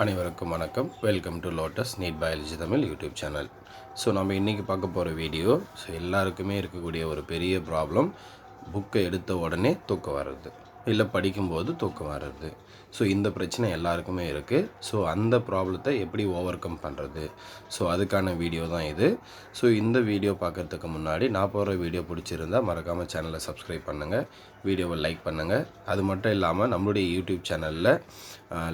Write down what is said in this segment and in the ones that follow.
அனைவருக்கும் வணக்கம். Welcome to Lotus NEET biology Tamil YouTube channel. So நம்ம இன்றைக்கி பார்க்க போகிற வீடியோ எல்லாருக்குமே இருக்கக்கூடிய ஒரு பெரிய ப்ராப்ளம், புக்கை எடுத்த உடனே தூக்கம் வர்றது, இல்லை படிக்கும்போது தூக்கம் வர்றது. ஸோ இந்த பிரச்சனை எல்லாருக்குமே இருக்குது. ஸோ அந்த ப்ராப்ளத்தை எப்படி ஓவர் கம் பண்ணுறது, ஸோ அதுக்கான வீடியோ தான் இது. ஸோ இந்த வீடியோ பார்க்குறதுக்கு முன்னாடி நான் போகிற வீடியோ பிடிச்சிருந்தால் மறக்காமல் சேனலை சப்ஸ்கிரைப் பண்ணுங்கள், வீடியோவை லைக் பண்ணுங்கள். அது மட்டும் இல்லாமல் நம்மளுடைய யூடியூப் சேனலில்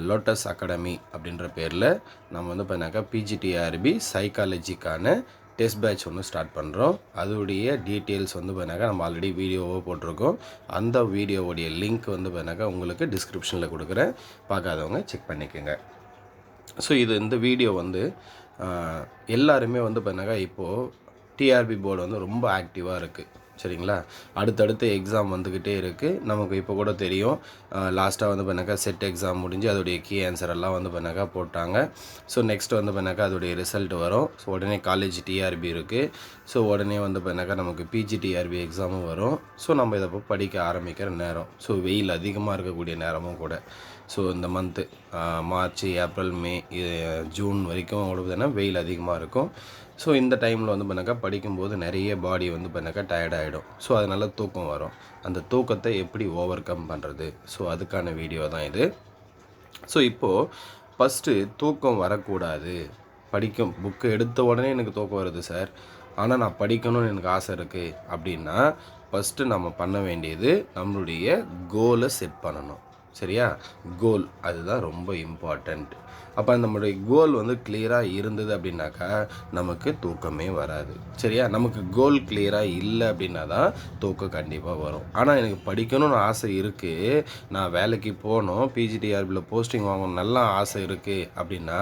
லோட்டஸ் அகாடமி அப்படின்ற பேரில் நம்ம வந்து பார்த்தினாக்கா பிஜிடிஆர்பி சைக்காலஜிக்கான டெஸ்ட் பேட்ச் ஒன்று ஸ்டார்ட் பண்ணுறோம். அதோடைய டீட்டெயில்ஸ் வந்து பார்த்தினாக்கா நம்ம ஆல்ரெடி வீடியோவாக போட்டிருக்கோம். அந்த வீடியோவுடைய லிங்க் வந்து பார்த்தினாக்கா உங்களுக்கு டிஸ்கிரிப்ஷனில் கொடுக்குறேன், பார்க்காதவங்க செக் பண்ணிக்கோங்க. ஸோ இந்த வீடியோ வந்து எல்லாருமே வந்து பார்த்தினாக்கா இப்போது டிஆர்பி போர்டு வந்து ரொம்ப ஆக்டிவாக இருக்குது. சரிங்களா, அடுத்தடுத்து எக்ஸாம் வந்துக்கிட்டே இருக்குது. நமக்கு இப்போ கூட தெரியும், லாஸ்ட்டாக வந்து பார்த்தினாக்கா செட் எக்ஸாம் முடிஞ்சு அதோடைய கீ ஆன்சர் எல்லாம் வந்து பார்த்தினாக்கா போட்டாங்க. ஸோ நெக்ஸ்ட் வந்து பார்த்தினாக்கா அதோடைய ரிசல்ட் வரும். ஸோ உடனே காலேஜ் டிஆர்பி இருக்குது. ஸோ உடனே வந்து பார்த்தினாக்கா நமக்கு பிஜி டிஆர்பி எக்ஸாமும் வரும். ஸோ நம்ம இதை படிக்க ஆரம்பிக்கிற நேரம், ஸோ வெயில் அதிகமாக இருக்கக்கூடிய நேரமும் கூட. ஸோ இந்த மந்த்து மார்ச், ஏப்ரல், மே, ஜூன் வரைக்கும் கூட பார்த்திங்கன்னா வெயில் அதிகமாக இருக்கும். ஸோ இந்த டைமில் வந்து பார்த்தினாக்கா படிக்கும்போது நிறைய பாடி வந்து பார்த்தினாக்கா டயர்டாகிடும். ஸோ அதனால் தூக்கம் வரும். அந்த தூக்கத்தை எப்படி ஓவர் கம் பண்ணுறது, ஸோ அதுக்கான வீடியோ தான் இது. ஸோ இப்போது ஃபஸ்ட்டு தூக்கம் வரக்கூடாது, புக்கு எடுத்த உடனே எனக்கு தூக்கம் வருது சார், ஆனால் நான் படிக்கணும்னு எனக்கு ஆசை இருக்குது அப்படின்னா ஃபஸ்ட்டு நம்ம பண்ண வேண்டியது நம்மளுடைய கோலை செட் பண்ணணும். சரியா, கோல் அதுதான் ரொம்ப இம்பார்ட்டண்ட். அப்போ நம்மளுடைய கோல் வந்து கிளியராக இருந்தது அப்படின்னாக்கா நமக்கு தூக்கமே வராது. சரியா, நமக்கு கோல் கிளியராக இல்லை அப்படின்னா தான் தூக்கம் கண்டிப்பாக வரும். ஆனால் எனக்கு படிக்கணும்னு ஆசை இருக்குது, நான் வேலைக்கு போகணும், பிஜிடிஆர்பியில் போஸ்டிங் வாங்கணும், நல்லா ஆசை இருக்குது அப்படின்னா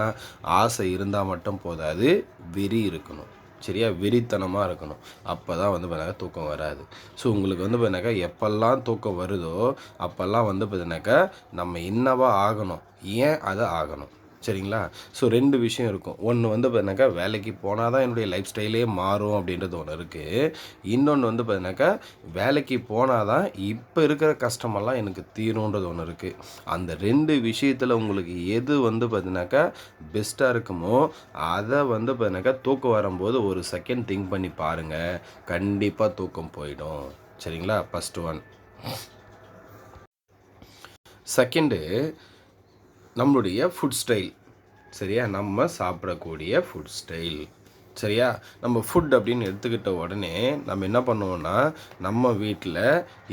ஆசை இருந்தால் மட்டும் போதாது, வெறி இருக்கணும். சரியா, வெறித்தனமாக இருக்கணும். அப்போ தான் வந்து பார்த்தினாக்கா தூக்கம் வராது. ஸோ உங்களுக்கு வந்து பார்த்தினாக்கா எப்பெல்லாம் தூக்கம் வருதோ அப்போல்லாம் வந்து பார்த்தினாக்கா நம்ம என்னவா ஆகணும், ஏன் அதை ஆகணும். சரிங்களா, ஸோ 2 விஷயம் இருக்கும். ஒன்று வந்து பார்த்தினாக்கா வேலைக்கு போனால் தான் என்னுடைய லைஃப் ஸ்டைலே மாறும் அப்படின்றது ஒன்று இருக்குது. இன்னொன்று வந்து பார்த்தினாக்கா வேலைக்கு போனால் தான் இப்போ இருக்கிற கஷ்டமெல்லாம் எனக்கு தீரும்ன்றது ஒன்று இருக்குது. அந்த 2 விஷயத்தில் உங்களுக்கு எது வந்து பார்த்தினாக்கா பெஸ்ட்டாக இருக்குமோ அதை வந்து பார்த்தினாக்கா தூக்கம் வரும்போது ஒரு செகண்ட் திங்க் பண்ணி பாருங்கள், கண்டிப்பாக தூக்கம் போயிடும். சரிங்களா, ஃபஸ்ட்டு ஒன். செகண்டு, நம்மளுடைய ஃபுட் ஸ்டைல். சரியா, நம்ம சாப்பிடக்கூடிய ஃபுட் ஸ்டைல். சரியா, நம்ம ஃபுட் அப்படின்னு எடுத்துக்கிட்ட உடனே நம்ம என்ன பண்ணுவோம்னா, நம்ம வீட்டில்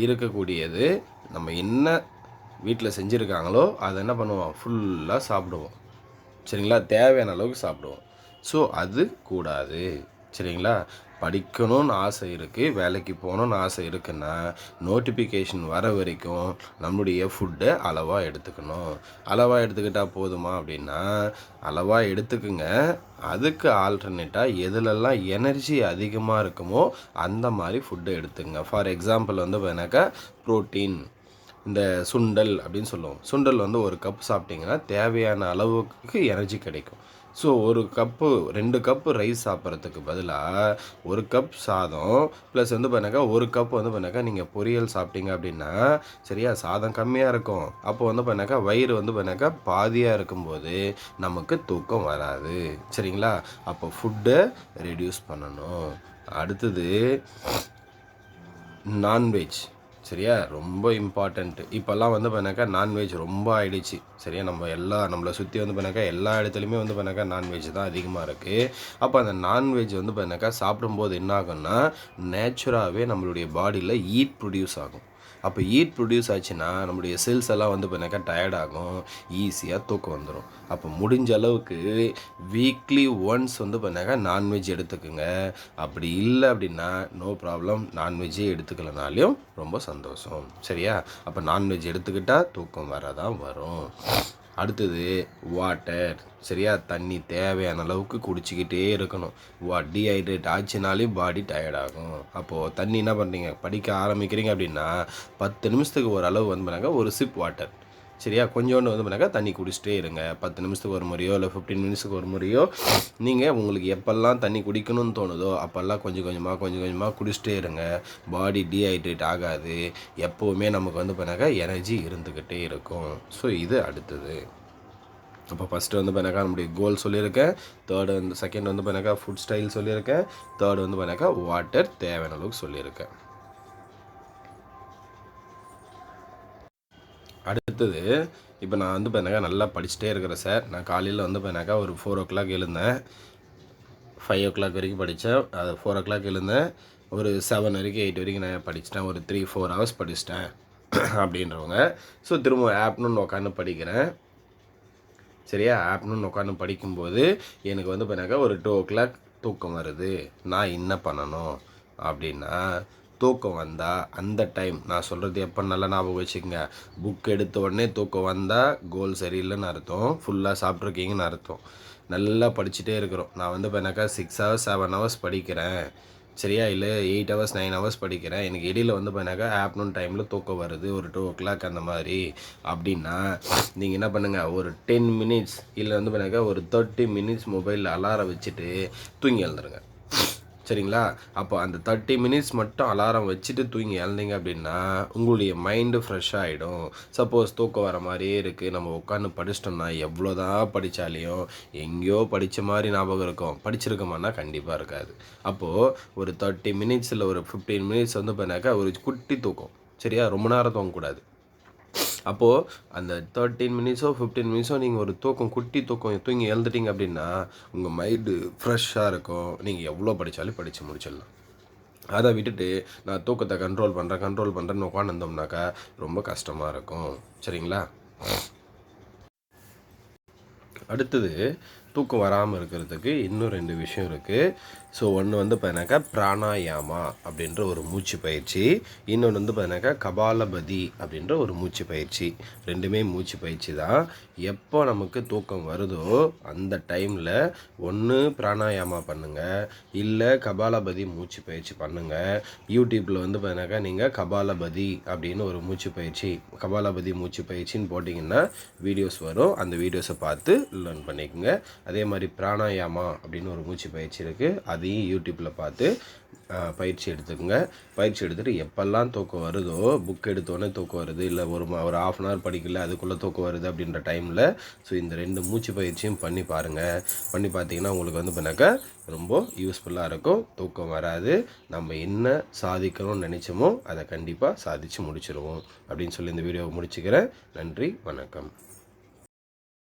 இருக்கக்கூடியது, நம்ம என்ன வீட்டில் செஞ்சுருக்காங்களோ அதை என்ன பண்ணுவோம், ஃபுல்லாக சாப்பிடுவோம். சரிங்களா, தேவையான அளவுக்கு சாப்பிடுவோம். ஸோ அது கூடாது. சரிங்களா, படிக்கணும்னு ஆசை இருக்குது, வேலைக்கு போகணுன்னு ஆசை இருக்குன்னா நோட்டிஃபிகேஷன் வர வரைக்கும் நம்மளுடைய ஃபுட்டை அளவாக எடுத்துக்கணும். அளவாக எடுத்துக்கிட்டால் போதுமா அப்படின்னா அளவாக எடுத்துக்குங்க. அதுக்கு ஆல்டர்னேட்டாக எதுலெல்லாம் எனர்ஜி அதிகமாக இருக்குமோ அந்த மாதிரி ஃபுட்டை எடுத்துங்க. ஃபார் எக்ஸாம்பிள் வந்து பார்த்தினாக்கா ப்ரோட்டீன், இந்த சுண்டல் அப்படின்னு சொல்லுவோம். சுண்டல் வந்து ஒரு கப் சாப்பிட்டிங்கன்னா தேவையான அளவுக்கு எனர்ஜி கிடைக்கும். ஸோ 2 கப்பு ரைஸ் சாப்பிட்றதுக்கு பதிலாக 1 கப் சாதம் ப்ளஸ் வந்து பார்த்தினாக்கா 1 கப் வந்து பார்த்தினாக்கா நீங்கள் பொரியல் சாப்பிட்டீங்க அப்படின்னா சரியா, சாதம் கம்மியாக இருக்கும். அப்போ வந்து பார்த்தினாக்கா வயிறு வந்து பார்த்தினாக்கா பாதியாக இருக்கும்போது நமக்கு தூக்கம் வராது. சரிங்களா, அப்போ ஃபுட்டை ரெடியூஸ் பண்ணணும். அடுத்தது நான்வெஜ். சரியா, ரொம்ப இம்பார்ட்டண்ட்டு. இப்போல்லாம் வந்து பார்த்தினாக்கா நான்வெஜ் ரொம்ப ஆகிடுச்சு. சரியா, நம்மளை சுற்றி வந்து பார்த்தினாக்கா எல்லா இடத்துலையுமே வந்து பார்த்தினாக்கா நான்வெஜ் தான் அதிகமாக இருக்குது. அப்போ அந்த நான்வெஜ் வந்து பார்த்தினாக்கா சாப்பிடும்போது என்ன ஆகும்னா நேச்சுராகவே நம்மளுடைய பாடியில் ஹீட் ப்ரொடியூஸ் ஆகும். அப்போ ஹீட் ப்ரொடியூஸ் ஆச்சுன்னா நம்மளுடைய செல்ஸ் எல்லாம் வந்து பார்த்தினாக்கா டயர்டாகும், ஈஸியாக தூக்கம் வந்துடும். அப்போ முடிஞ்ச அளவுக்கு வீக்லி ஒன்ஸ் வந்து பார்த்தினாக்கா நான்வெஜ் எடுத்துக்குங்க. அப்படி இல்லை அப்படின்னா நோ ப்ராப்ளம், நான்வெஜ்ஜே எடுத்துக்கலனாலையும் ரொம்ப சந்தோஷம். சரியா, அப்போ நான்வெஜ் எடுத்துக்கிட்டால் தூக்கம் வரதான் வரும். அடுத்தது வாட்டர். சரியா, தண்ணி தேவையான அளவுக்கு குடிச்சிக்கிட்டே இருக்கணும். டீஹைட்ரேட் ஆச்சுனாலே பாடி டயர்டாகும். அப்போது தண்ணி என்ன பண்ணுறீங்க, படிக்க ஆரம்பிக்கிறீங்க அப்படின்னா 10 நிமிஷத்துக்கு ஒரு அளவு வந்து பண்ணாங்க ஒரு சிப் வாட்டர். சரியா, கொஞ்சோண்டு வந்து பண்ணாக்கா தண்ணி குடிச்சிட்டே இருங்க. 10 நிமிஷத்துக்கு ஒரு முறையோ இல்லை 15 மினிட்ஸுக்கு ஒரு முறையோ நீங்கள் உங்களுக்கு எப்பெல்லாம் தண்ணி குடிக்கணும்னு தோணுதோ அப்போல்லாம் கொஞ்சம் கொஞ்சமாக குடிச்சிட்டே இருங்க. பாடி டீஹைட்ரேட் ஆகாது. எப்போவுமே நமக்கு வந்து பண்ணாக்கா எனர்ஜி இருந்துக்கிட்டே இருக்கும். ஸோ இது அடுத்தது. அப்போ ஃபஸ்ட்டு வந்து பார்த்தினாக்கா நம்முடைய கோல் சொல்லியிருக்கேன், தேர்டு வந்து செகண்ட் வந்து பார்த்தினாக்கா ஃபுட் ஸ்டைல் சொல்லியிருக்கேன், தேர்டு வந்து பார்த்தினாக்கா வாட்டர் தேவையான அளவுக்கு சொல்லியிருக்கேன். அடுத்தது இப்போ நான் வந்து பார்த்தினாக்கா நல்லா படிச்சுட்டே இருக்கிறேன் சார். நான் காலையில் வந்து பார்த்தினாக்கா ஒரு 4 o'clock எழுந்தேன், 5 o'clock வரைக்கும் படித்தேன், அது 4 o'clock எழுந்தேன், ஒரு 7 வரைக்கும் 8 வரைக்கும் நான் படிச்சிட்டேன், ஒரு 3-4 hours படிச்சிட்டேன் அப்படின்றவங்க. ஸோ திரும்ப ஆஃப்டர்நூன் உட்காந்து படிக்கிறேன். சரியா, ஆஃப்டர்நூன் உட்காந்து படிக்கும்போது எனக்கு வந்து பார்த்தினாக்கா ஒரு 2 o'clock தூக்கம் வருது. நான் என்ன பண்ணணும் அப்படின்னா, தூக்கம் வந்தால் அந்த டைம் நான் சொல்கிறது எப்போ நல்லா ஞாபகம் வச்சுக்கோங்க. புக் எடுத்த உடனே தூக்கம் வந்தால் கோல் சரியில்லைன்னு அர்த்தம், ஃபுல்லாக சாப்பிட்ருக்கீங்கன்னு அர்த்தம். நல்லா படிச்சுட்டே இருக்கிறோம். நான் வந்து பார்த்தினாக்கா 6 hours 7 hours படிக்கிறேன், சரியா, இல்லை 8 hours 9 hours படிக்கிறேன், எனக்கு இடையில் வந்து பார்த்தினாக்கா ஆஃப்டர்நூன் டைமில் தூக்கம் வருது ஒரு 2 o'clock அந்த மாதிரி அப்படின்னா, நீங்கள் என்ன பண்ணுங்கள், ஒரு 10 minutes இல்லை வந்து பார்த்தினாக்கா ஒரு 30 minutes மொபைலில் அலாரம் வச்சுட்டு தூங்கி எழுந்துருங்க. சரிங்களா, அப்போ அந்த 30 minutes மட்டும் அலாரம் வச்சுட்டு தூங்கி எழுந்தீங்க அப்படின்னா உங்களுடைய மைண்டு ஃப்ரெஷ்ஷாக ஆகிடும். சப்போஸ் தூக்கம் வர மாதிரியே இருக்குது, நம்ம உட்காந்து படிச்சிட்டோம்னா எவ்வளோதான் படித்தாலையும் எங்கேயோ படித்த மாதிரி ஞாபகம் இருக்கும், படிச்சிருக்கோமான்னா கண்டிப்பாக இருக்காது. அப்போது ஒரு 30 minutes இல்லை ஒரு 15 minutes வந்து பண்ணாக்கா ஒரு குட்டி தூக்கம், சரியா, ரொம்ப நேரம் தூங்கக்கூடாது. அப்போது அந்த 13 minutes 15 minutes நீங்கள் ஒரு குட்டி தூக்கம் தூங்கி எழுந்துட்டீங்க அப்படின்னா உங்கள் மைண்டு ஃப்ரெஷ்ஷாக இருக்கும், நீங்கள் எவ்வளோ படித்தாலும் படித்து முடிச்சிடலாம். அதை விட்டுட்டு நான் தூக்கத்தை கண்ட்ரோல் பண்ணுறேன்னு உட்காந்துருந்தோம்னாக்கா ரொம்ப கஷ்டமாக இருக்கும். சரிங்களா, அடுத்தது தூக்கம் வராமல் இருக்கிறதுக்கு இன்னும் 2 விஷயம் இருக்குது. ஸோ ஒன்று வந்து பார்த்தினாக்கா பிராணாயாமா அப்படின்ற ஒரு மூச்சு பயிற்சி, இன்னொன்று வந்து பார்த்தினாக்கா கபாலபதி அப்படின்ற ஒரு மூச்சு பயிற்சி. ரெண்டுமே மூச்சு பயிற்சி தான். எப்போ நமக்கு தூக்கம் வருதோ அந்த டைமில் ஒன்று பிராணாயாமா பண்ணுங்கள், இல்லை கபாலபதி மூச்சு பயிற்சி பண்ணுங்கள். யூடியூப்பில் வந்து பார்த்தினாக்கா நீங்கள் கபாலபதி அப்படின்னு ஒரு மூச்சு பயிற்சி, கபாலபதி மூச்சு பயிற்சின்னு போட்டிங்கன்னா வீடியோஸ் வரும், அந்த வீடியோஸை பார்த்து லேர்ன் பண்ணிக்கோங்க. அதே மாதிரி பிராணாயாமா அப்படின்னு ஒரு மூச்சு பயிற்சி இருக்குது, அதையும் யூடியூப்பில் பார்த்து பயிற்சி எடுத்துக்கோங்க. பயிற்சி எடுத்துகிட்டு எப்பெல்லாம் தூக்கம் வருதோ, புக் எடுத்தோடனே தூக்கம் வருது, இல்லை ஒரு 1/2 படிக்கல அதுக்குள்ளே தூக்கம் வருது அப்படின்ற டைமில் ஸோ இந்த 2 மூச்சு பயிற்சியும் பண்ணி பாருங்கள். பண்ணி பார்த்தீங்கன்னா உங்களுக்கு வந்து பண்ணாக்கா ரொம்ப யூஸ்ஃபுல்லாக இருக்கும், தூக்கம் வராது, நம்ம என்ன சாதிக்கணும்னு நினச்சோமோ அதை கண்டிப்பாக சாதித்து முடிச்சிடுவோம் அப்படின்னு சொல்லி இந்த வீடியோவை முடிச்சுக்கிறேன். நன்றி, வணக்கம்.